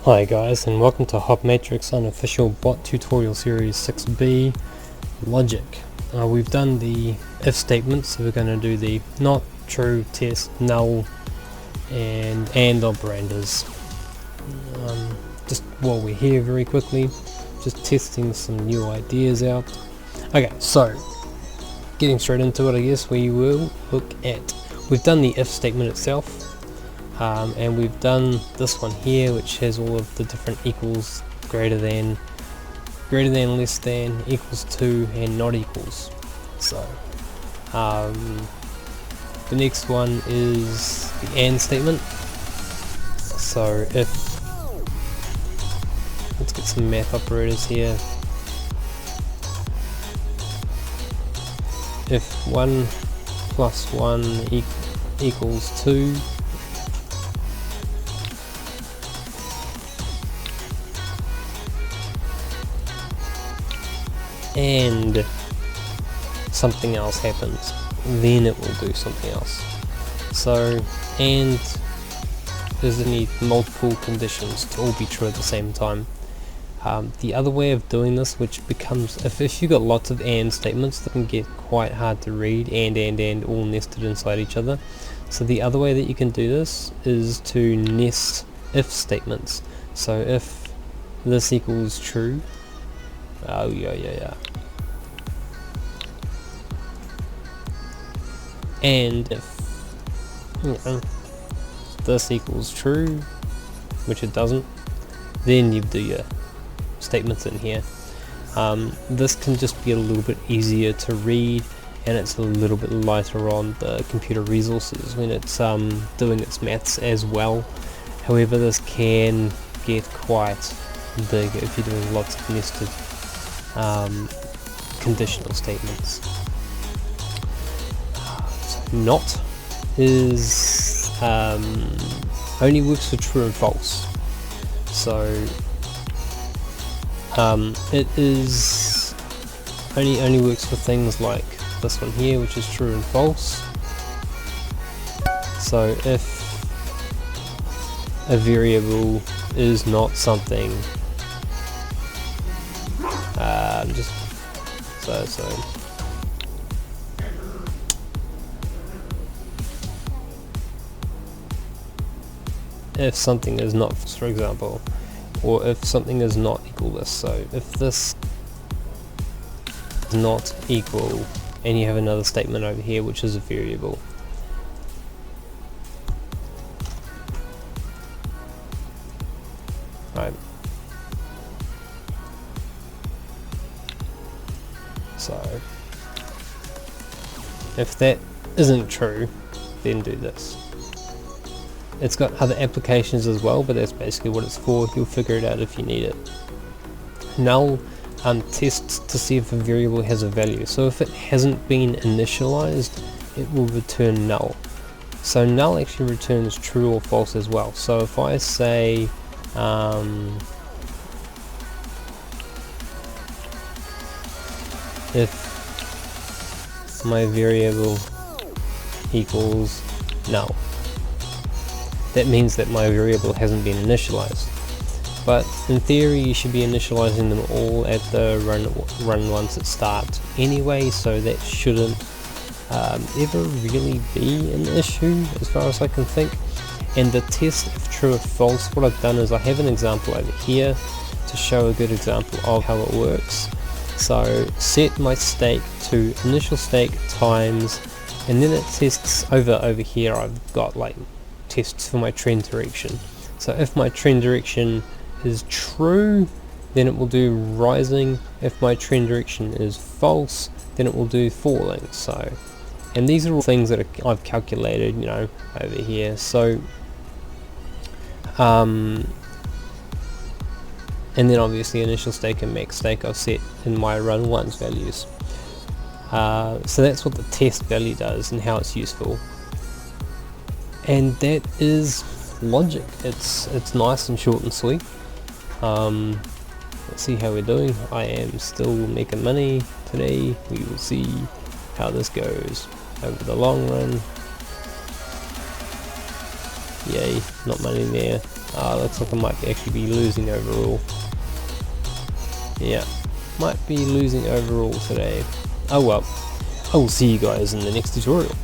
Hi guys, and welcome to hotmatrixx unofficial bot tutorial series 6b logic. We've done the if statements, so we're going to do the not, true, test, null and operators. Just while we're here, very quickly, just testing some new ideas out. Okay, so getting straight into it, I guess we will look at, we've done the if statement itself. And we've done this one here, which has all of the different equals, greater than, less than, equals to, and not equals. So the next one is the and statement. So if, let's get some math operators here. If 1 plus 1 equals 2, and something else happens, then it will do something else. So, and does it need multiple conditions to all be true at the same time? The other way of doing this, which becomes, if you've got lots of and statements, that can get quite hard to read, and all nested inside each other. So the other way that you can do this is to nest if statements. So if this equals true, and if this equals true, which it doesn't, then you do your statements in here. This can just be a little bit easier to read, and it's a little bit lighter on the computer resources when it's doing its maths as well. However, this can get quite big if you're doing lots of nested conditional statements. So not is only works for true and false. So it is only works for things like this one here, which is true and false. So if a variable is not something, if something is not, for example, or if something is not equal this, so if this is not equal, and you have another statement over here which is a variable, right? So if that isn't true, then do this. It's got other applications as well, but that's basically what it's for. You'll figure it out if you need it. Null tests to see if a variable has a value. So if it hasn't been initialized, it will return null. So null actually returns true or false as well. So if I say if my variable equals null, that means that my variable hasn't been initialized. But in theory, you should be initializing them all at the run once at start anyway, so that shouldn't ever really be an issue as far as I can think. And the test if true or false, what I've done is I have an example over here to show a good example of how it works. So set my stake to initial stake times, and then it tests over here. I've got like tests for my trend direction. So if my trend direction is true, then it will do rising. If my trend direction is false, then it will do falling. So, and these are all things that I've calculated, you know, over here. So and then obviously initial stake and max stake I've set in my run once values. So that's what the test value does and how it's useful. And that is logic. It's nice and short and sweet. Let's see how we're doing. I am still making money today. We will see how this goes over the long run. Yay, not money there. Looks like I might actually be losing overall. Yeah, might be losing overall today. Oh well, I will see you guys in the next tutorial.